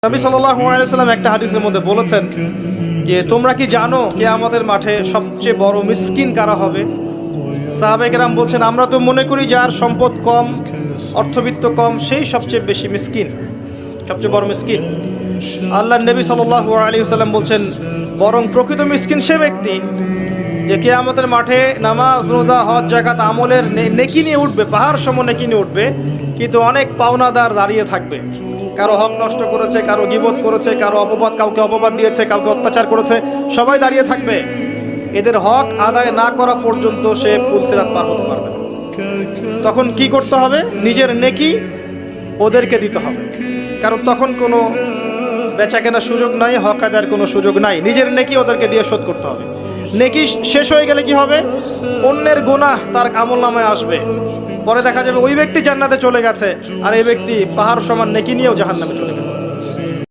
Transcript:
নবী সাল্লাল্লাহু আলাইহি ওয়াসাল্লাম একটা হাদিসের মধ্যে বলেছেন যে তোমরা কি জানো কিয়ামতের মাঠে সবচেয়ে বড় মিসকিন কারা হবে? সাহাবায়ে কেরাম বলছেন আমরা তো মনে করি যার সম্পদ কম, অর্থবিত্ত কম, সেই সবচেয়ে বেশি মিসকিন, সবচেয়ে বড় মিসকিন। আল্লাহর নবী সাল্লাল্লাহু আলাইহি ওয়াসাল্লাম বলছেন বরং প্রকৃত মিসকিন সে ব্যক্তি যে কিয়ামতের মাঠে নামাজ, রোজা, হজ, যাকাত আমলের নেকি নিয়ে উঠবে, পাহাড় সম নেকি নিয়ে উঠবে, কিন্তু অনেক পাওনাদার দাঁড়িয়ে থাকবে। কারো হক নষ্ট করেছে, কারো গীবত করেছে, কারো অপবাদ, কাউকে অপবাদ দিয়েছে, কাউকে অত্যাচার করেছে, সবাই দাঁড়িয়ে থাকবে। এদের হক আদায় না করা পর্যন্ত সে পুলসিরাত পার হতে পারবে না। তখন কি করতে হবে? নিজের নেকি ওদেরকে দিতে হবে, কারণ তখন কোনো বেচা কেনার সুযোগ নাই, হক আদায়ের কোনো সুযোগ নাই। নিজের নেকি ওদেরকে দিয়ে শোধ করতে হবে। নেকি শেষ হয়ে গেলে কি হবে? অন্যের গুনাহ তার আমলনামায় আসবে, পরে দেখা যাবে ওই ব্যক্তি জান্নাতে চলে গেছে আর এই ব্যক্তি পাহাড় সমান নেকি নিয়েও জাহান্নামে চলে